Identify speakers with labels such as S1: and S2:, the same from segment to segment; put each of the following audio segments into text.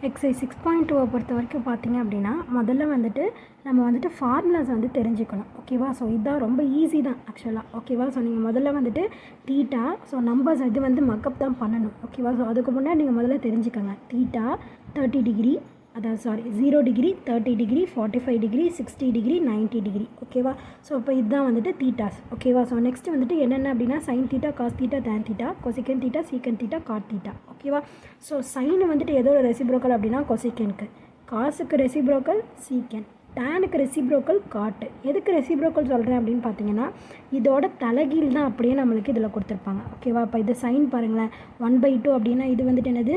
S1: Exercise 6.2 பொறுத்த வரைக்கும் பார்த்தீங்க அப்படின்னா முதல்ல வந்துட்டு நம்ம வந்துட்டு ஃபார்முலாஸ் வந்து தெரிஞ்சுக்கணும். ஓகேவா? ஸோ இதுதான் ரொம்ப ஈஸி தான் ஆக்சுவலாக. ஓகேவா? ஸோ நீங்கள் முதல்ல வந்துட்டு தீட்டா நம்பர்ஸ் இது வந்து மக்கப் தான் பண்ணணும். ஓகேவா? ஸோ அதுக்கு முன்னாடி நீங்கள் முதல்ல தெரிஞ்சுக்கோங்க. தீட்டா 30 டிகிரி, அதாவது 0 degree, 30 degree, 45 degree, 60 degree, 90 degree. ஓகேவா? ஸோ இப்போ இதுதான் வந்துட்டு தீட்டாஸ். ஓகேவா? ஸோ நெக்ஸ்ட் வந்துட்டு என்னென்ன அப்படின்னா sine theta, cos theta, tan theta, cosecant theta, secant theta, cot theta. ஓகேவா? ஸோ சைன் வந்துட்டு எதோட ரெசிப்ரோக்கல் அப்படின்னா கொசிகனுக்கு, காசுக்கு ரெசிப்ரோக்கல் சீக்கன், டேனுக்கு ரெசிப்ரோக்கல் காட்டு. எதுக்கு ரெசிப்ரோக்கல் சொல்கிறேன் அப்படின்னு பார்த்தீங்கன்னா இதோட தலைகீழ் தான் அப்படியே நம்மளுக்கு இதில் கொடுத்துருப்பாங்க. ஓகேவா? இப்போ இது சைன் பாருங்களேன், 1/2 அப்படின்னா இது வந்துட்டு என்னது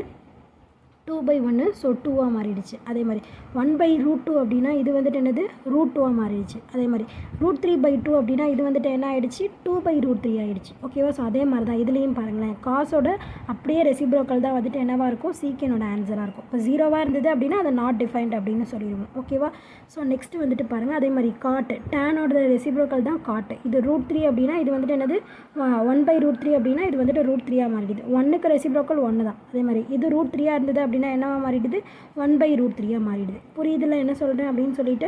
S1: 2/1, ஸோ 2ஆக மாறிடுச்சு. அதே மாதிரி 1/√2 அப்படின்னா இது வந்துட்டு என்னது √2ஆக மாறிடுச்சு. அதே மாதிரி √3/2 அப்படின்னா இது வந்துட்டு என்ன ஆகிடுச்சு 2/√3 ஆகிடுச்சு. ஓகேவா? ஸோ அதே மாதிரி தான் இதுலேயும் பாருங்களேன், காசோட அப்படியே ரெசிப்ரோக்கல் தான் வந்துட்டு என்னவாக இருக்கும், சீக்கனோட ஆன்சராக இருக்கும். இப்போ 0வாக இருந்தது அப்படின்னா அதை நாட் டிஃபைன்ட் அப்படின்னு சொல்லிடுவோம். ஓகேவா? ஸோ நெக்ஸ்ட் வந்துட்டு பாருங்கள், அதே மாதிரி காட்டு, டேனோட ரெசிப்ரோக்கல் தான் காட்டு. இது √3 அப்படின்னா இது வந்துட்டு என்னது 1/√3 அப்படின்னா இது வந்துட்டு √3ஆக மாறிடுது. 1க்கு ரெசிப்ரோக்கல் 1 தான். அதே மாதிரி இது √3ஆக இருந்தது அப்படின்னா என்னவா மாறிடுது 1/√3ஆக மாறிடுது. புரியுதுல என்ன சொல்கிறேன் அப்படின்னு சொல்லிட்டு.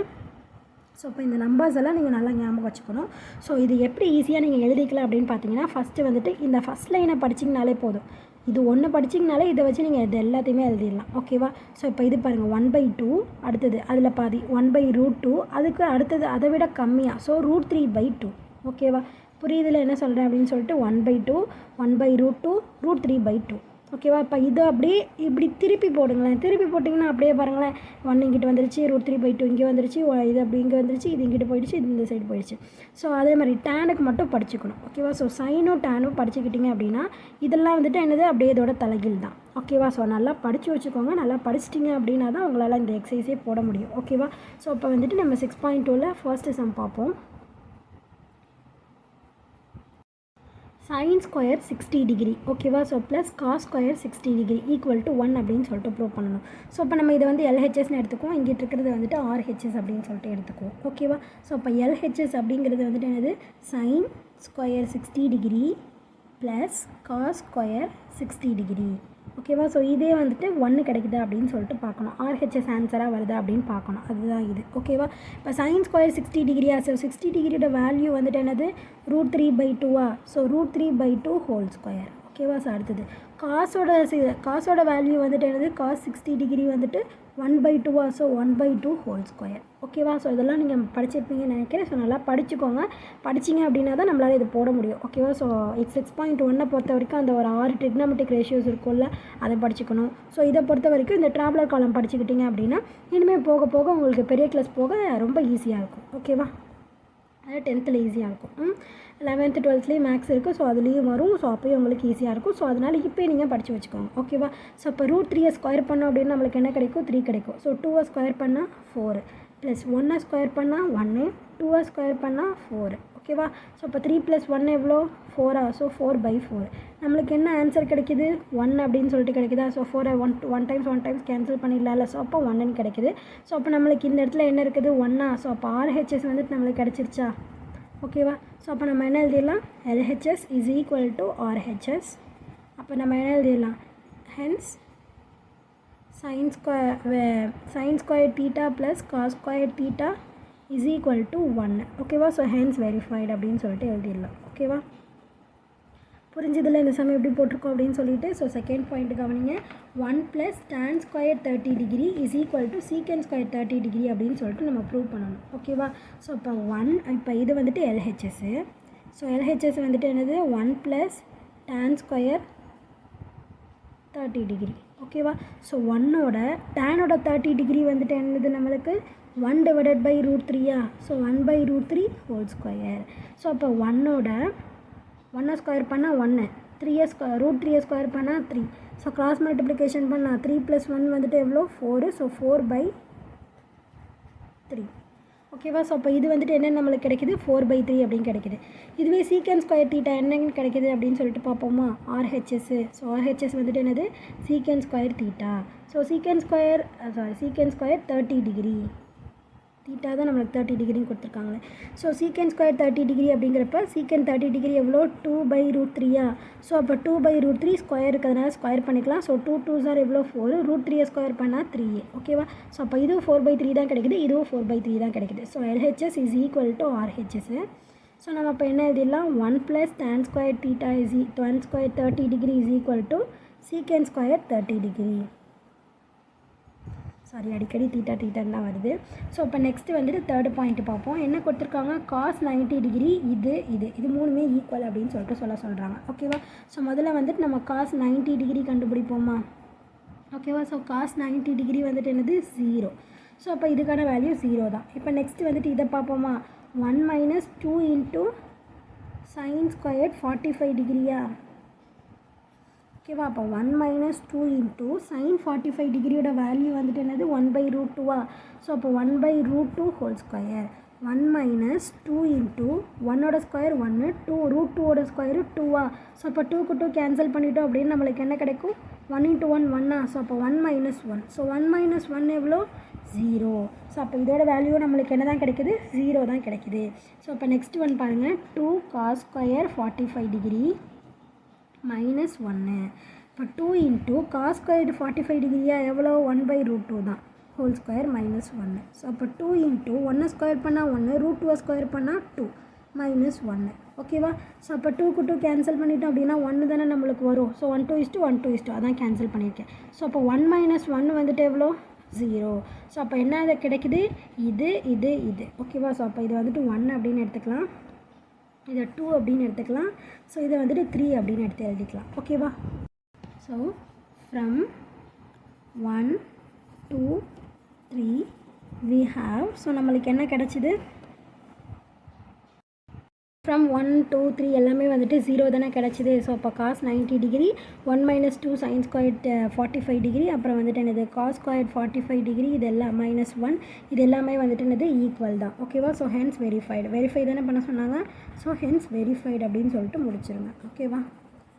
S1: ஸோ இப்போ இந்த நம்பர்ஸ் எல்லாம் நீங்கள் நல்லா ஞாபகம் வச்சுக்கணும். ஸோ இது எப்படி ஈஸியாக நீங்கள் எழுதிக்கலாம் அப்படின்னு பார்த்தீங்கன்னா ஃபஸ்ட்டு வந்துட்டு இந்த ஃபஸ்ட் லைனை படிச்சிங்கனாலே போதும். இது ஒன்று படிச்சிங்கனாலே இதை வச்சு நீங்கள் இது எல்லாத்தையுமே எழுதிடலாம். ஓகேவா? ஸோ இப்போ இது பாருங்கள் 1/2, அடுத்தது அதில் பாதி 1/√2, அதுக்கு அடுத்தது அதை விட கம்மியாக ஸோ √3/2. ஓகேவா? புரியுதில் என்ன சொல்கிறேன் அப்படின்னு சொல்லிட்டு 1/2, 1/√2, √3/2. ஓகேவா? இப்போ இது அப்படியே இப்படி திருப்பி போடுங்களேன். திருப்பி போட்டிங்கன்னா அப்படியே பாருங்களேன், 1 இங்கிட்டு வந்துருச்சு, √3/2 இங்கே வந்துருச்சு, இது அப்படி இங்கே வந்துருச்சு, இது இங்கிட்டு போயிடுச்சு, இது இந்த சைடு போயிடுச்சு. ஸோ அதே மாதிரி டேனுக்கு மட்டும் படிச்சுக்கணும். ஓகேவா? ஸோ சைனும் டேனும் படிச்சுக்கிட்டிங்க அப்படின்னா இதெல்லாம் வந்துட்டு என்னது அப்படியே இதோட தலைகீழ் தான். ஓகேவா? ஸோ நல்லா படித்து வச்சுக்கோங்க. நல்லா படிச்சிட்டிங்க அப்படின்னா தான் உங்களால் இந்த எக்ஸசைஸே போட முடியும். ஓகேவா? ஸோ இப்போ வந்துட்டு நம்ம 6.2ல் ஃபர்ஸ்ட்டு சம் பார்ப்போம். Sine square 60 degree. ஓகேவா? So plus cos square 60 degree equal to 1 அப்படின்னு சொல்லிட்டு ப்ரூவ் பண்ணணும். ஸோ இப்போ நம்ம இதை வந்து எல்ஹெச்எஸ்ன்னு எடுத்துக்குவோம். இங்கிட்டு இருக்கிறது வந்துட்டு ஆர்ஹெச்எஸ் அப்படின்னு சொல்லிட்டு எடுத்துக்குவோம். ஓகேவா? ஸோ இப்போ எல்ஹெச்எஸ் அப்படிங்கிறது வந்துட்டு என்னது sine square 60 degree plus cos square 60 degree. ஓகேவா? ஸோ இதே வந்துட்டு 1 கிடைக்குதா அப்படின்னு சொல்லிட்டு பார்க்கணும். ஆர்ஹெச்எஸ் ஆன்சராக வருதா அப்படின்னு பார்க்கணும். அதுதான் இது. ஓகேவா? இப்போ சைன் ஸ்கொயர் 60 டிகிரியா? ஸோ 60 டிகிரியோட வேல்யூ வந்துட்டு என்னது √3/2. So √3/2 whole square. ஓகேவா? ஸோ அடுத்தது காசோட வேல்யூ வந்துட்டு என்னது காஸ் 60 டிகிரி வந்துட்டு 1/2. So 1/2 whole square. ஓகேவா? ஸோ இதெல்லாம் நீங்கள் படிச்சிருப்பீங்கன்னு நினைக்கிறேன். ஸோ நல்லா படிச்சுக்கோங்க. படிச்சிங்க அப்படின்னா தான் நம்மளால் இது போட முடியும். ஓகேவா? ஸோ 6.1 பொறுத்த வரைக்கும் அந்த ஒரு 6 ட்ரிக்னாமெட்ரிக் ரேஷியோஸ் இருக்கும்ல, அதை படிச்சுக்கணும். ஸோ இதை பொறுத்த வரைக்கும் இந்த ட்ராவலர் காலம் படிச்சுக்கிட்டிங்க அப்படின்னா இனிமேல் போக போக உங்களுக்கு பெரிய கிளாஸ் போக ரொம்ப ஈஸியாக இருக்கும். ஓகேவா? அது 10th ஈஸியாக இருக்கும். 11th 12th மேக்ஸ் இருக்குது. ஸோ அதுலேயும் வரும். ஸோ அப்போயும் உங்களுக்கு ஈஸியாக இருக்கும். ஸோ அதனால் இப்போயே நீங்கள் படித்து வச்சுக்கோங்க. ஓகேவா? ஸோ இப்போ √3 ஸ்கொயர் பண்ணோம் அப்படின்னு நம்மளுக்கு என்ன கிடைக்கும் 3 கிடைக்கும். ஸோ 2 ஸ்கொயர் பண்ணால் 4 ப்ளஸ் 1 ஸ்கொயர் பண்ணால் 1, 2 ஸ்கொயர் பண்ணால் 4. ஓகேவா? ஸோ இப்போ 3 + 1 எவ்வளோ 4. ஸோ 4/4 நம்மளுக்கு என்ன ஆன்சர் கிடைக்கிது 1 அப்படின்னு சொல்லிட்டு கிடைக்குதா? ஸோ 4 ஒன் டைம்ஸ் கேன்சல் பண்ணிடலாம்ல. ஸோ அப்போ 1ன்னு கிடைக்குது. ஸோ அப்போ நம்மளுக்கு இந்த இடத்துல என்ன இருக்குது 1. ஸோ அப்போ ஆர்ஹெச்எஸ் வந்துட்டு நம்மளுக்கு கிடச்சிருச்சா? ஓகேவா? ஸோ அப்போ நம்ம என்ன எழுதிடலாம் LHS is equal to RHS. அப்போ நம்ம என்ன எழுதிடலாம் hence sine square theta plus cos square theta is equal to 1. ஓகேவா? ஸோ ஹென்ஸ் வெரிஃபைடு அப்படின்னு சொல்லிட்டு எழுதிடலாம். ஓகேவா? புரிஞ்சதில் இந்த சமயம் எப்படி போட்டிருக்கோம் அப்படின்னு சொல்லிட்டு. ஸோ செகண்ட் பாயிண்ட் கவனிங்க. 1 + tan square 30 degree is equal to சீக்கன் ஸ்கொயர் 30 டிகிரி அப்படின்னு சொல்லிட்டு நம்ம ப்ரூவ் பண்ணணும். ஓகேவா? ஸோ இப்போ இது வந்துட்டு எல்ஹெச்எஸ்ஸு. ஸோ எல்ஹெச்எஸ் வந்துட்டு என்னது 1 + tan ஸ்கொயர் 30 டிகிரி. ஓகேவா? ஸோ டேனோட 30 டிகிரி வந்துட்டு என்னது நம்மளுக்கு 1/√3. So 1/√3 whole square. ஸோ அப்போ 1 ஸ்கொயர் பண்ணால் 1, √3 ஸ்கொயர் பண்ணால் 3. ஸோ கிராஸ் மல்டிப்ளிகேஷன் பண்ணால் 3 + 1 வந்துட்டு எவ்வளோ 4. ஸோ 4/3. ஓகேவா? ஸோ அப்போ இது வந்துட்டு என்ன நம்மளுக்கு கிடைக்கிது 4/3 அப்படின்னு கிடைக்கிது. இதுவே சீக்கன் ஸ்கொயர் தீட்டா என்னன்னு கிடைக்கிது அப்படின்னு சொல்லிட்டு பார்ப்போமா? ஆர்ஹெச்எஸ்ஸு. ஸோ ஆர்ஹெச்எஸ் வந்துட்டு என்னது சீக்கன் ஸ்கொயர் தீட்டா. ஸோ சீக்கன் ஸ்கொயர் 30 டிகிரி தீட்டா தான் நம்மளுக்கு 30 டிகிரின்னு கொடுத்துருக்காங்களே. ஸோ சீக்கன் ஸ்கொயர் 30 டிகிரி அப்படிங்கிறப்ப சீக்கன் 30 டிகிரி எவ்வளோ 2/√3. ஸோ அப்போ 2/√3 ஸ்கொயர் இருக்கிறதுனால ஸ்கொயர் பண்ணிக்கலாம். ஸோ 2 2s எவ்வளோ 4, √3 ஸ்கொயர் பண்ணால் 3a. ஓகேவா. ஸோ அப்போ இதுவும் 4/3 தான் கிடைக்குது, இதுவும் 4/3 தான் கிடைக்குது. So LHS is equal to RHS. So நம்ம இப்போ என்ன எழுதிடலாம், 1 + tan square theta is tan square 30 degree is equal to சீக்கன் ஸ்கொயர் 30 டிகிரி. சாரி, அடிக்கடி தீட்டான்னு தான் வருது. ஸோ இப்போ நெக்ஸ்ட்டு வந்துட்டு தேர்ட் பாயிண்ட் பார்ப்போம். என்ன கொடுத்துருக்காங்க, காஸ் 90 டிகிரி இது மூணுமே ஈக்குவல் அப்படின்னு சொல்கிறாங்க. ஓகேவா. ஸோ முதல்ல வந்துட்டு நம்ம காஸ் 90 டிகிரி கண்டுபிடிப்போமா. ஓகேவா. ஸோ காஸ் 90 டிகிரி வந்துட்டு என்னது 0. ஸோ அப்போ இதுக்கான வேல்யூ 0 தான். இப்போ நெக்ஸ்ட்டு வந்துட்டு இதை பார்ப்போமா. 1 - 2 × sin ஸ்கொயர் 45 டிகிரியா. ஓகேவா. அப்போ 1 - 2 × sin 45 டிகிரியோட வேல்யூ வந்துட்டு என்னது 1/√2. ஸோ அப்போ 1/√2 ஹோல் ஸ்கொயர். 1 - 2 × 1ஓட ஸ்கொயர் 1, 2 √2ஓட ஸ்கொயரு 2. ஸோ அப்போ 2க்கு 2 கேன்சல் பண்ணிட்டோம் அப்படின்னு நம்மளுக்கு என்ன கிடைக்கும், 1 × 1 1. ஸோ அப்போ 1 - 1. ஸோ 1 - 1 எவ்வளோ 0. ஸோ அப்போ இதோட வேல்யூ நம்மளுக்கு என்ன தான் கிடைக்குது, 0 தான் கிடைக்குது. ஸோ அப்போ நெக்ஸ்ட் ஒன் பாருங்கள், 2 cos ஸ்கொயர் 45 டிகிரி -1. இப்போ 2 × cos ஸ்கொயர் 45 டிகிரியா எவ்வளோ 1/√2 தான் ஹோல் ஸ்கொயர் -1. ஸோ அப்போ 2 × 1 ஸ்கொயர் பண்ணால் 1, √2 ஸ்கொயர் பண்ணால் 2 -1. ஓகேவா. ஸோ அப்போ 2க்கு 2 கேன்சல் பண்ணிட்டோம் அப்படின்னா 1 தானே நம்மளுக்கு வரும். ஸோ 1:1:1:2 அதான் கேன்சல் பண்ணியிருக்கேன். ஸோ அப்போ 1 - 1 வந்துட்டு எவ்வளோ 0. ஸோ அப்போ என்ன அது கிடைக்குது, இது. ஓகேவா. ஸோ அப்போ இது வந்துட்டு 1 அப்படின்னு எடுத்துக்கலாம், இதை 2 அப்படின்னு எடுத்துக்கலாம். ஸோ இதை வந்துட்டு 3 அப்படின்னு எடுத்து எழுதிக்கலாம். ஓகேவா. So from 1 2 3 we have, so நம்மளுக்கு என்ன கிடச்சிது, ஃப்ரம் 1 2 3 எல்லாமே வந்துட்டு 0 தானே கிடச்சிது. ஸோ அப்போ cos 90 degree 1 - 2 sin square 45 degree அப்புறம் வந்துட்டு என்னது காஸ் ஸ்கொயர் 45 டிகிரி இது எல்லாம் -1 இது எல்லாமே வந்துட்டு என்னது ஈக்குவல் தான். ஓகேவா. ஸோ ஹென்ஸ் வெரிஃபை தானே பண்ண சொன்னாங்க. ஸோ ஹென்ஸ் வெரிஃபைடு அப்படின்னு சொல்லிட்டு முடிச்சிருங்க. ஓகேவா.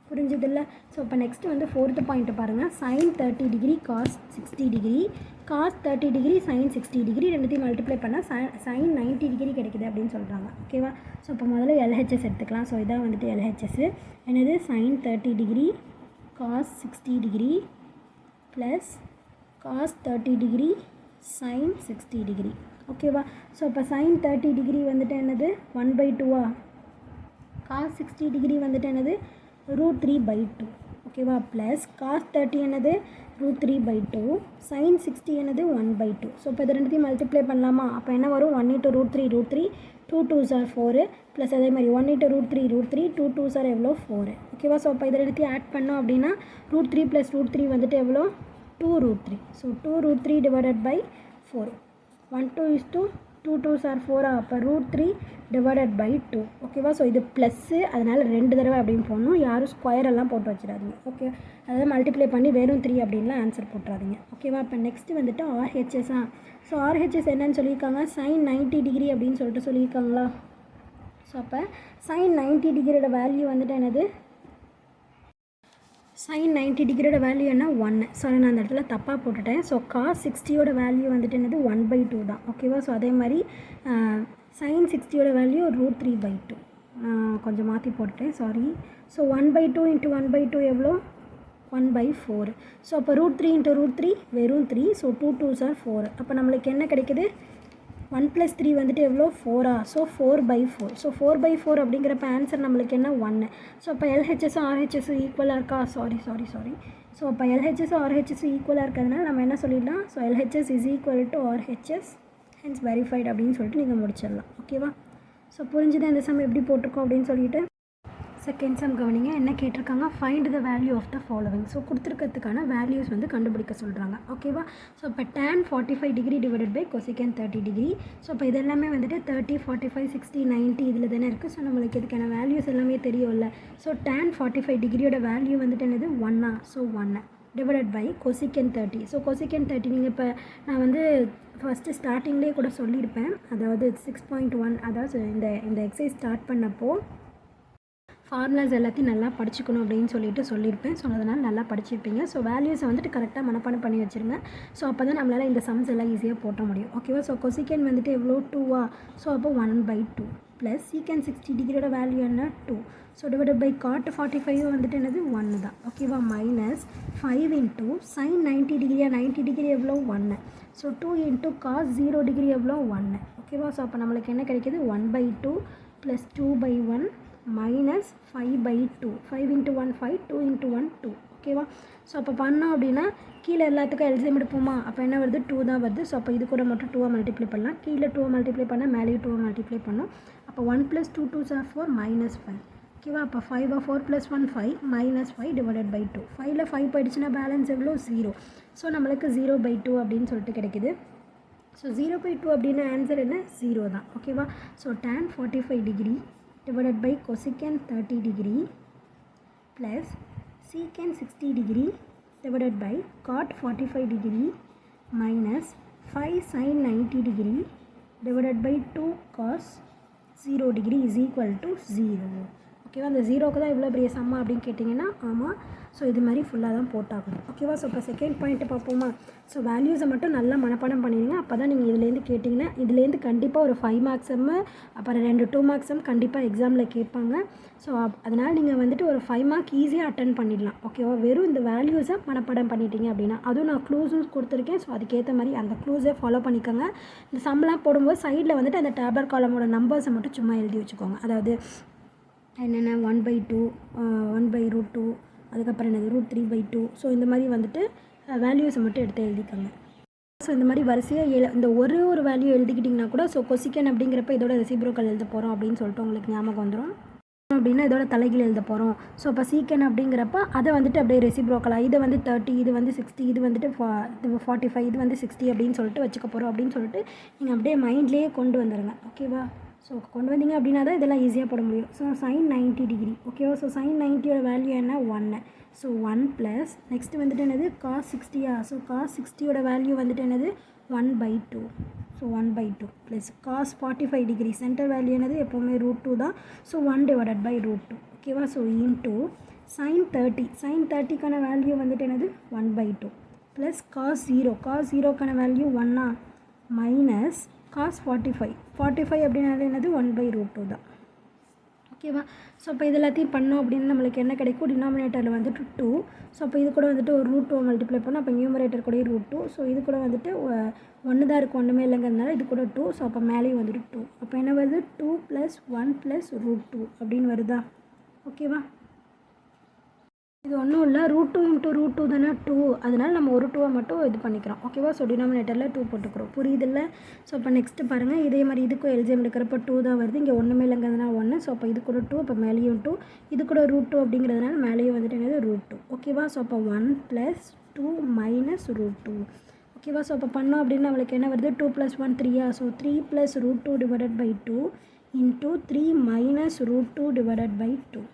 S1: புரிஞ்சுதில்ல. ஸோ இப்போ நெக்ஸ்ட்டு வந்து ஃபோர்த்து பாயிண்ட் பாருங்கள், sin 30 degree cos 60 degree cos 30 degree sin 60 degree ரெண்டுத்தையும் மல்டிப்ளை பண்ணால் sin 90 டிகிரி கிடைக்குது அப்படின்னு சொல்கிறாங்க. ஓகேவா. ஸோ இப்போ முதல்ல LHS எடுத்துக்கலாம். ஸோ இதான் வந்துட்டு LHS என்னது sin 30 degree cos 60 degree plus cos 30 degree sin 60 degree. ஓகேவா. ஸோ இப்போ sin 30 டிகிரி வந்துட்டு என்னது 1/2. காஸ் 60 டிகிரி வந்துட்டு என்னது √3/2. ஓகேவா. ப்ளஸ் காஸ் 30 என்னது √3/2 sin 60 என்னது 1/2. ஸோ இப்போ இது ரெண்டுத்தையும் மல்டிப்ளை பண்ணலாமா. அப்போ என்ன வரும் 1 × √3 2 2s are 4 ப்ளஸ் அதே மாதிரி 1 × √3 2 2s are எவ்வளோ 4. ஓகேவா. ஸோ அப்போ இது ரெண்டுத்தையும் ஆட் பண்ணோம் அப்படின்னா √3 + √3 வந்துட்டு எவ்வளோ 2√3. So 2√3 / 4 1 2 2 2s are 4. அப்போ √3 / 2. ஓகேவா. ஸோ இது ப்ளஸ்ஸு அதனால் 2 தடவை அப்படின்னு போடணும். யாரும் ஸ்கொயரெல்லாம் போட்டு வச்சிடாதீங்க. ஓகே. அதாவது மல்டிப்ளை பண்ணி வெறும் 3 அப்படின்லாம் ஆன்சர் போட்டுறாதீங்க. ஓகேவா. இப்போ நெக்ஸ்ட்டு வந்துட்டு RHS. ஸோ RHS என்னன்னு சொல்லியிருக்காங்க, sin 90 டிகிரி அப்படின்னு சொல்லிட்டு சொல்லியிருக்காங்களா. ஸோ அப்போ sin 90 டிகிரியோட வேல்யூ வந்துட்டு என்னது, sin 90 டிகிரியோட வேல்யூ என்ன 1. ஸோ நான் அந்த இடத்துல தப்பாக போட்டுட்டேன். ஸோ காஸ் 60யோட வேல்யூ வந்துட்டு என்னது 1/2 தான். ஓகேவா. ஸோ அதே மாதிரி sin 60யோட வேல்யூ √3/2 கொஞ்சம் மாற்றி போட்டுட்டேன், சாரி. ஸோ 1/2 × 1/2 எவ்வளோ 1/4. ஸோ அப்போ √3 × √3 வெறும் 3. So 2 2s are 4. அப்போ நம்மளுக்கு என்ன கிடைக்குது 1 + 3 வந்துட்டு எவ்வளோ 4. ஸோ 4/4. ஸோ 4/4 அப்படிங்கிறப்ப ஆன்சர் நம்மளுக்கு என்ன 1. ஸோ அப்போ LHS RHS ஈக்குவலாக இருக்கா, சாரி. ஸோ அப்போ LHS RHS ஈக்குவலாக இருக்கிறதுனால நம்ம என்ன சொல்லிடலாம், so LHS is equal to RHS hence verified அப்படின்னு சொல்லிட்டு நீங்கள் முடிச்சிடலாம். ஓகேவா. ஸோ புரிஞ்சுதான் இந்த சம் எப்படி போட்டிருக்கோம் அப்படின்னு சொல்லிட்டு. செகண்ட் சம் கவனிங்க, என்ன கேட்டிருக்காங்க, find the value of the following. So கொடுத்துருக்கிறதுக்கான வேல்யூஸ் வந்து கண்டுபிடிக்க சொல்கிறாங்க. ஓகேவா. ஸோ இப்போ tan 45 degree / cosecant 30 degree. So இப்போ இது எல்லாமே வந்துட்டு 30 45 60 90 இதில் தானே இருக்குது. ஸோ நம்மளுக்கு இதுக்கான வேல்யூஸ் எல்லாமே தெரியும்ல. ஸோ tan 45 டிகிரியோட வேல்யூ வந்துட்டு என்னது 1. So 1 / cosecant 30. ஸோ cosecant 30 நீங்கள் இப்போ நான் வந்து ஃபஸ்ட்டு ஸ்டார்டிங்லேயே கூட சொல்லியிருப்பேன், அதாவது 6.1 அதாவது இந்த எக்ஸசைஸ் ஸ்டார்ட் பண்ணப்போ ஃபார்முலாஸ் எல்லாத்தையும் நல்லா படிச்சுக்கணும் அப்படின்னு சொல்லியிருப்பேன். ஸோ அதனால் நல்லா படிச்சிருப்பீங்க. ஸோ வேல்யூஸை வந்துட்டு கரெக்டாக மனப்பாடம் பண்ணி வச்சுருங்க. ஸோ அப்போ தான் நம்மளால் இந்த சம்ஸ் எல்லாம் ஈஸியாக போட்ட முடியும். ஓகேவா? ஸோ கொசிக்கன் வந்துட்டு எவ்வளோ 2வா? ஸோ அப்போ 1/2 ப்ளஸ் சீக்கன் 60 டிகிரியோட வேல்யூ என்ன 2. ஸோ டிவைடட் பை காட் 45 வந்துட்டு என்னது 1 தான். ஓகேவா? Minus 5 into sine 90 டிகிரியா? 90 டிகிரி எவ்வளோ 1. ஸோ 2 இன்ட்டு காஸ் 0 டிகிரி எவ்வளோ 1. ஓகேவா? ஸோ அப்போ நம்மளுக்கு என்ன கிடைக்கிது 1/2 ப்ளஸ் 2/1 மைனஸ் 5/2. 5 into 1 5, 2 into 1 2. ஓகேவா? ஸோ அப்போ பண்ணோம் அப்படின்னா கீழே எல்லாத்துக்கும் எல்சிஎம் எடுப்போமா? அப்போ என்ன வருது 2 தான் வருது. ஸோ அப்போ இது கூட மட்டும் 2 மல்டிப்ளை பண்ணலாம். கீழே 2 மல்டிப்ளை பண்ணால் மேலேயும் 2 மல்டிப்ளை பண்ணோம். அப்போ 1 + 2 2s are 4 -5. ஓகேவா? அப்போ 5 4 + 1 5 -5 டிவைடட் பை 2. 5ல் 5 போயிடுச்சுன்னா பேலன்ஸ் எவ்வளோ 0. ஸோ நம்மளுக்கு 0/2 அப்படின்னு சொல்லிட்டு கிடைக்குது. ஸோ 0/2 அப்படின்னு ஆன்சர் என்ன 0 தான். ஓகேவா? So tan 45 degree divided by cosecant 30 degree plus secant 60 degree divided by cot 45 degree minus 5 sin 90 degree divided by 2 cos 0 degree is equal to 0. ஓகேவா? அந்த 0க்கு தான் இவ்வளோ பெரிய சம்மா அப்படின்னு கேட்டிங்கன்னா ஆமாம். ஸோ இது மாதிரி ஃபுல்லாக தான் போட்டாகணும். ஓகேவா? ஸோ இப்போ செகண்ட் பாயிண்ட்டு பார்ப்போமா? ஸோ வேல்யூஸை மட்டும் நல்லா மனப்பாடம் பண்ணிடுங்க. அப்போ தான் நீங்கள் இதுலேருந்து கேட்டிங்கன்னா இதுலேருந்து கண்டிப்பாக ஒரு 5 மார்க்ஸும் அப்புறம் 2 மார்க்ஸும் கண்டிப்பாக எக்ஸாமில் கேட்பாங்க. ஸோ அதனால் நீங்கள் வந்துட்டு ஒரு 5 மார்க் ஈஸியாக அட்டன் பண்ணிடலாம். ஓகேவா? வெறும் இந்த வேல்யூஸை மனப்பாடம் பண்ணிட்டீங்க அப்படின்னா அதுவும் நான் க்ளூஸும் கொடுத்துருக்கேன். ஸோ அதுக்கேற்ற மாதிரி அந்த க்ளூஸை ஃபாலோ பண்ணிக்கோங்க. இந்த சம்லாம் போடும்போது சைடில் வந்துட்டு அந்த டேப்லெட் காலமோட நம்பர்ஸை மட்டும் சும்மா எழுதி வச்சுக்கோங்க. அதாவது என்னென்ன 1/2 1/√2 அதுக்கப்புறம் என்னது √3/2. ஸோ இந்த மாதிரி வந்துட்டு வேல்யூஸை மட்டும் எடுத்து எழுதிக்கோங்க. ஸோ இந்த மாதிரி வரிசையாக இந்த ஒரு வேல்யூ எழுதிக்கிட்டிங்கன்னா கூட ஸோ கொசிக்கன் அப்படிங்கிறப்ப இதோட ரெசிப்ரோக்கல் எழுத போகிறோம் அப்படின்னு சொல்லிட்டு உங்களுக்கு ஞாபகம் வந்துடும். அப்படின்னா இதோட தலைகீழ் எழுத போகிறோம். ஸோ இப்போ சீக்கன் அப்படிங்கிறப்ப அதை வந்துட்டு அப்படியே ரெசிப்ரோக்கலாக இது வந்து 30 இது வந்து 60 இது வந்துட்டு 45 இது வந்து 60 அப்படின்னு சொல்லிட்டு வச்சுக்க போகிறோம் அப்படின்னு சொல்லிட்டு நீங்கள் அப்படியே மைண்ட்லேயே கொண்டு வந்துடுங்க. ஓகேவா? ஸோ கொண்டு வந்தீங்க அப்படின்னா தான் இதெல்லாம் ஈஸியாக போட முடியும். So sine 90 degree. ஓகேவா? ஸோ சைன் 90யோட வேல்யூ என்ன 1. ஸோ 1 ப்ளஸ் நெக்ஸ்ட்டு வந்துட்டு என்னது காஸ் 60யா? ஸோ காஸ் 60யோட வேல்யூ வந்துட்டு என்னது 1/2. ஸோ 1/2 ப்ளஸ் காஸ் 45 டிகிரி சென்டர் வேல்யூ என்னது எப்போவுமே √2 தான். So 1 divided by √2. ஓகேவா? So into sine 30. சைன் 30க்கான வேல்யூ வந்துட்டு என்னது 1/2 ப்ளஸ் காஸ் 0க்கான வேல்யூ 1 மைனஸ் காஸ் 45 அப்படின்னால என்னது 1/√2 தான். ஓகேவா? ஸோ இப்போ இது எல்லாத்தையும் பண்ணோம் அப்படின்னு நம்மளுக்கு என்ன கிடைக்கும் டினாமினேட்டரில் வந்துட்டு 2. ஸோ அப்போ இது கூட வந்துட்டு ஒரு √2 மல்டிப்ளை பண்ணோம். அப்போ நியூமரேட்டர் கூட √2. ஸோ இது கூட வந்துட்டு 1 தான் இருக்குது ஒன்றுமே இல்லைங்கிறதுனால இது கூட 2. ஸோ அப்போ மேலேயும் வந்துட்டு 2. அப்போ என்ன வருது 2 + 1 + √2 அப்படின்னு வருதா? ஓகேவா? இது ஒன்றும் இல்லை √2 × √2 தானே 2. அதனால் நம்ம ஒரு 2 மட்டும் இது பண்ணிக்கிறோம். ஓகேவா? ஸோ டினாமினேட்டரில் 2 போட்டுக்கிறோம். புரியுதில்ல? ஸோ அப்போ நெக்ஸ்ட்டு பாருங்கள் இதே மாதிரி இதுக்கும் எல்சிஎம் எடுக்கிறப்ப 2 தான் வருது. இங்கே ஒன்றுமே இல்லைங்கிறதுனால 1. ஸோ அப்போ இது கூட 2 அப்போ மேலேயும் 2 இது கூட √2 அப்படிங்கிறதுனால மேலேயும் வந்துட்டு என்னது √2. ஓகேவா? ஸோ அப்போ 1 + 2 - √2. ஓகேவா? ஸோ அப்போ பண்ணோம் அப்படின்னு நம்மளுக்கு என்ன வருது 2 + 1 3. So 3 + √2 divided by 2 into 3 - √2 divided by 2.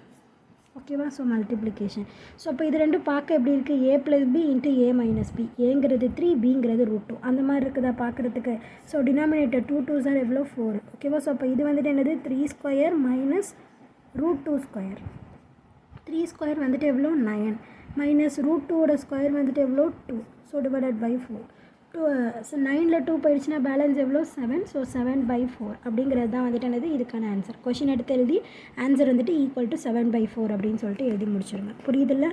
S1: ஓகேவா? So multiplication. ஸோ அப்போ இது ரெண்டும் பார்க்க எப்படி இருக்குது a + b into a - b. ஏங்கிறது 3 bங்கிறது √2 அந்த மாதிரி இருக்குதா பார்க்குறதுக்கு. ஸோ டினாமினேட்டர் 2 2s are எவ்வளோ 4. ஓகேவா? ஸோ அப்போ இது வந்துட்டு என்னது 3² - √2². 3² வந்துட்டு எவ்வளோ 9 மைனஸ் √2ஓட ஸ்கொயர் வந்துட்டு எவ்வளோ 2. So divided by 4. 9ல் 2 போயிடுச்சுன்னா பேலன்ஸ் எவ்வளோ 7. ஸோ 7/4 அப்படிங்கிறது தான் வந்துட்டு என்னது இதுக்கான ஆன்சர். கொஷின் எடுத்து எழுதி ஆன்சர் வந்துட்டு = 7/4 அப்படின்னு சொல்லிட்டு எழுதி முடிச்சிருங்க. புரியுதில்ல?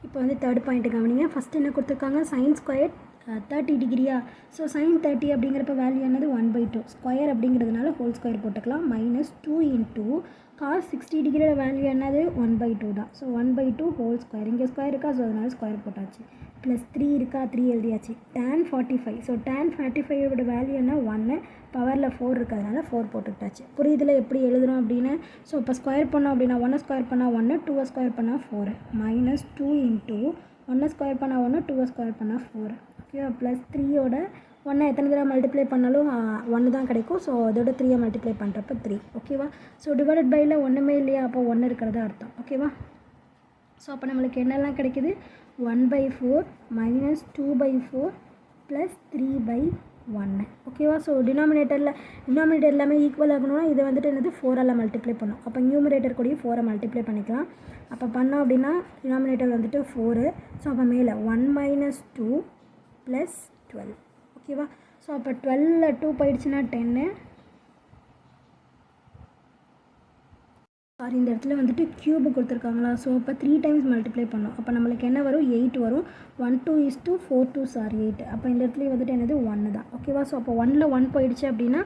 S1: இப்போ வந்து தேர்ட் பாயிண்ட் கவனிங்க. ஃபஸ்ட்டு என்ன கொடுத்துருக்காங்க sin ஸ்கொயர் 30 டிகிரியா? ஸோ sin 30 அப்படிங்கிறப்ப வேல்யூ என்னது 1/2 ஸ்கொயர் அப்படிங்கிறதுனால ஹோல் ஸ்கொயர் போட்டுக்கலாம். -2 இன்ட்டு cos 60 டிகிரியோட வேல்யூ என்னது 1/2 தான். So 1/2 whole square. இங்கே ஸ்கொயர் இருக்கா? ஸோ அதனால ஸ்கொயர் போட்டாச்சு. ப்ளஸ் 3 இருக்கா? 3 எழுதியாச்சு. tan 45. ஸோ tan 45ஓட வேல்யூ என்ன 1. பவரில் 4 இருக்கிறதுனால 4 போட்டுக்கிட்டாச்சு. புரியுதில் எப்படி எழுதுகிறோம் அப்படின்னு? ஸோ இப்போ ஸ்கொயர் பண்ணோம் அப்படின்னா 1 ஸ்கொயர் பண்ணால் 1 2 ஸ்கொயர் பண்ணால் 4 -2 இன்ட்டு 1 ஸ்கொயர் பண்ணால் 1 2 ஸ்கொயர் பண்ணால் 4. ஓகேவா? ப்ளஸ் 3யோட 1 எத்தனை தடவை மல்டிப்ளை பண்ணாலும் 1 தான் கிடைக்கும். ஸோ அதோட 3 மல்டிப்ளை பண்ணுறப்ப 3. ஓகேவா? ஸோ டிவைடட் பையில் ஒன்றுமே இல்லையா? அப்போ 1 இருக்கிறதா அர்த்தம். ஓகேவா? ஸோ அப்போ நம்மளுக்கு என்னெல்லாம் கிடைக்குது 1/4 - 2/4 + 3/4. 1 ஓகேவா. ஸோ டினாமினேட்டர் எல்லாமே ஈக்குவல் ஆகணும்னா இதை வந்துட்டு என்னது 4ஆல் மல்டிப்ளை பண்ணும். அப்போ நியூமரேட்டர் கூடயும் 4 மல்டிப்ளை பண்ணிக்கலாம். அப்போ பண்ணோம் அப்படின்னா டினாமினேட்டர் வந்துட்டு 4. ஸோ அப்போ மேலே 1 - 2 + 12 ஓகேவா. ஸோ அப்போ 12 2 போயிடுச்சுன்னா 10. சாரி, இந்த இடத்துல வந்துட்டு க்யூபு கொடுத்துருக்காங்களா. ஸோ அப்போ 3 டைம்ஸ் மல்டிப்ளை பண்ணோம். அப்போ நம்மளுக்கு என்ன வரும் 8 வரும். 1 2 4 2 8. அப்போ இந்த இடத்துல வந்துட்டு என்னது 1 தான் ஓகேவா. ஸோ அப்போ 1ல் 1 போயிடுச்சு அப்படின்னா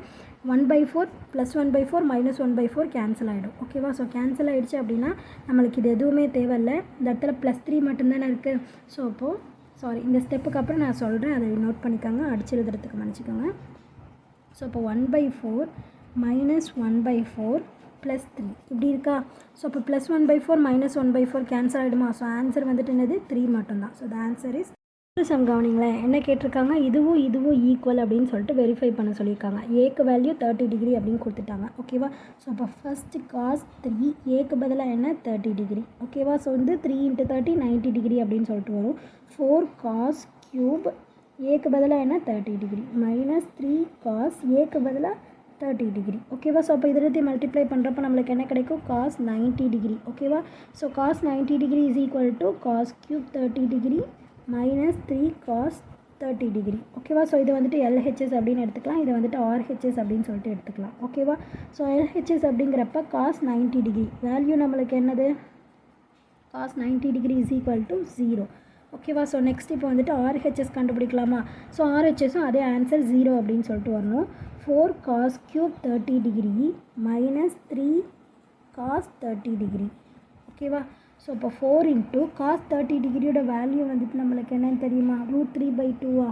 S1: 1/4 + 1/4 - 1/4 கேன்சல் ஆகிடும் ஓகேவா. ஸோ கேன்சல் ஆகிடுச்சு அப்படின்னா நம்மளுக்கு இது எதுவுமே தேவையில்லை. இந்த இடத்துல +3 மட்டும்தானே இருக்குது. ஸோ அப்போது சாரி, இந்த ஸ்டெப்புக்கு அப்புறம் நான் சொல்கிறேன், அதை நோட் பண்ணிக்கோங்க, அடிச்சு எழுதுறதுக்கு மன்னிச்சிக்கோங்க. ஸோ அப்போ 1/4 - 1/4 +3 இப்படி இருக்கா. ஸோ அப்போ +1/4 - 1/4 கேன்சல் ஆகிடுமா. ஸோ ஆன்சர் வந்துட்டு என்னது 3 மட்டும்தான். So the answer is sum. கவனிங்களேன், என்ன கேட்டிருக்காங்க, இதுவும் ஈக்குவல் அப்படின்னு சொல்லிட்டு வெரிஃபை பண்ண சொல்லியிருக்காங்க. ஏக்கு வேல்யூ 30 டிகிரி அப்படின்னு கொடுத்துட்டாங்க ஓகேவா. ஸோ அப்போ ஃபஸ்ட்டு cos 3 ஏக்கு பதிலாக என்ன 30 டிகிரி ஓகேவா. ஸோ வந்து 3 × 30 90 டிகிரி அப்படின்னு சொல்லிட்டு வரும். 4 cos cube ஏக்கு பதிலாக என்ன 30 டிகிரி -3 cos ஏக்கு பதிலாக 30 டிகிரி ஓகேவா. ஸோ அப்போ இதில் மல்டிப்ளை பண்ணுறப்ப நம்மளுக்கு என்ன கிடைக்கும் cos 90 டிகிரி ஓகேவா. So cos 90 degree = cos cube 30 degree -3 cos 30 degree ஓகேவா. ஸோ இது வந்துட்டு LHS அப்படின்னு எடுத்துக்கலாம், இதை வந்துட்டு RHS அப்படின்னு சொல்லிட்டு எடுத்துக்கலாம் ஓகேவா. ஸோ LHS அப்படிங்கிறப்ப cos 90 டிகிரி வேல்யூ நம்மளுக்கு என்னது cos 90 டிகிரி = 0 ஓகேவா. ஸோ நெக்ஸ்ட் இப்போ வந்துட்டு RHS கண்டுபிடிக்கலாமா. ஸோ RHSும் அதே ஆன்சர் 0 அப்படின்னு சொல்லிட்டு வரணும். 4 cos cube 30 degree -3 cos 30 degree ஓகேவா. ஸோ இப்போ 4 × cos 30 டிகிரியோட வேல்யூ வந்துட்டு நம்மளுக்கு என்னன்னு தெரியுமா, √3/2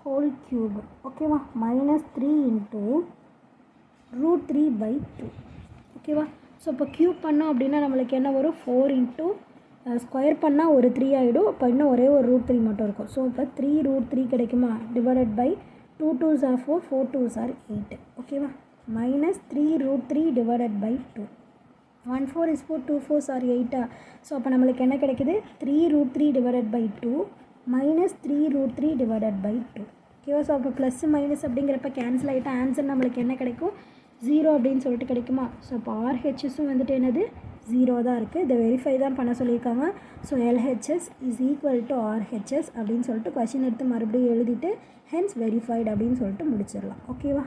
S1: ஹோல் க்யூப் ஓகேவா -3 × √3/2 ஓகேவா. ஸோ இப்போ க்யூப் பண்ணோம் அப்படின்னா நம்மளுக்கு என்ன வரும் 4 × ஸ்கொயர் பண்ணால் ஒரு 3 ஆகிடும். அப்போ இன்னும் ஒரே ஒரு √3 மட்டும் இருக்கும். ஸோ இப்போ 3√3 கிடைக்குமா, / 2 2s are 4 4 2s are 8 ஓகேவா. -3√3 / 2 1 4 is 4 2 4s are 8. ஸோ அப்போ நம்மளுக்கு என்ன கிடைக்குது 3√3 / 2 -3√3 / 2 ஓகேவா. ஸோ அப்போ ப்ளஸ் மைனஸ் அப்படிங்கிறப்ப கேன்சல் ஆகிட்டா ஆன்சர் நம்மளுக்கு என்ன கிடைக்கும் 0 அப்படின்னு சொல்லிட்டு கிடைக்குமா. ஸோ இப்போ RHSும் வந்துட்டு என்னது 0 தான் இருக்குது. இதை வெரிஃபை தான் பண்ண சொல்லியிருக்காங்க. ஸோ LHS = RHS அப்படின்னு சொல்லிட்டு கொஷின் எடுத்து மறுபடியும் எழுதிட்டு ஹென்ஸ் வெரிஃபைடு அப்படின்னு சொல்லிட்டு முடிச்சிடலாம் ஓகேவா.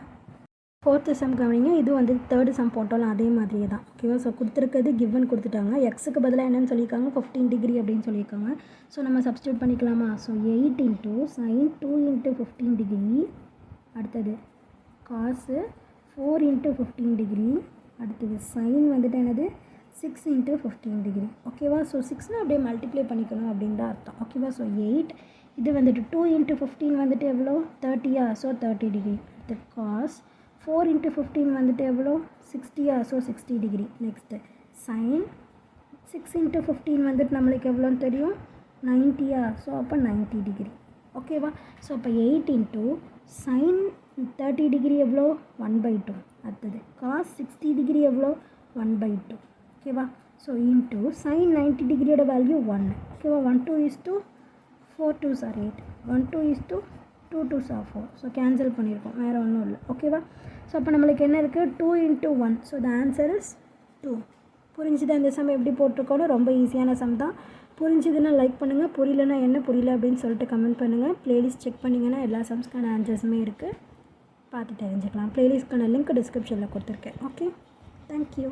S1: 4th சம் கவனிங்க, இது வந்து 3rd சம் போட்டாலும் அதே மாதிரியே தான் ஓகேவா. ஸோ கொடுத்துருக்கிறது கிவன் கொடுத்துட்டாங்க. எக்ஸுக்கு பதிலாக என்னென்னு சொல்லியிருக்காங்க 15 டிகிரி அப்படின்னு சொல்லியிருக்காங்க. ஸோ நம்ம சப்ஸ்டியூட் பண்ணிக்கலாமா. ஸோ 8 × sin 2 × 15 டிகிரி, அடுத்தது cos 4 × 15 டிகிரி, அடுத்தது sin வந்துட்டு என்னது 6 × 15 டிகிரி ஓகேவா. ஸோ 6னா அப்படியே மல்டிப்ளை பண்ணிக்கணும் அப்படின்னு தான் அர்த்தம் ஓகேவா. ஸோ 8 இது வந்துட்டு 2 × 15 வந்துட்டு எவ்வளோ 30 ஸோ 30 டிகிரி. அடுத்து cos 4 × 15 வந்துட்டு எவ்வளோ 60 ஸோ 60 டிகிரி. நெக்ஸ்ட்டு sin 6 × 15 வந்துட்டு நம்மளுக்கு எவ்வளோன்னு தெரியும் 90 ஸோ அப்போ 90 டிகிரி ஓகேவா. ஸோ அப்போ 8 × sin 30 டிகிரி எவ்வளோ 1/2. அடுத்தது cos 60 டிகிரி எவ்வளோ 1/2 ஓகேவா. ஸோ இன்ட்டு sin 90 டிகிரியோட வேல்யூ 1 ஓகேவா. 1 2 is 2 4 2s are 8 1 2 is 2 2 2s are 4. So cancel பண்ணியிருக்கோம், வேறு ஒன்றும் இல்லை ஓகேவா. ஸோ அப்போ நம்மளுக்கு என்ன இருக்குது 2 × 1 ஸோ த ஆன்சர் இஸ் 2. புரிஞ்சுது இந்த சம் எப்படி போட்டிருக்கோன்னு, ரொம்ப ஈஸியான சம் தான். புரிஞ்சுதுன்னா லைக் பண்ணுங்கள், புரியலன்னா என்ன புரியல அப்படின்னு சொல்லிட்டு கமெண்ட் பண்ணுங்கள். ப்ளேலிஸ்ட் செக் பண்ணிங்கன்னா எல்லா சம்ஸ்க்கான ஆன்சர்ஸுமே இருக்குது, பார்த்து தெரிஞ்சுக்கலாம். ப்ளேலிஸ்ட்க்கான லிங்க் டிஸ்கிரிப்ஷனில் கொடுத்துருக்கேன். Okay, thank you.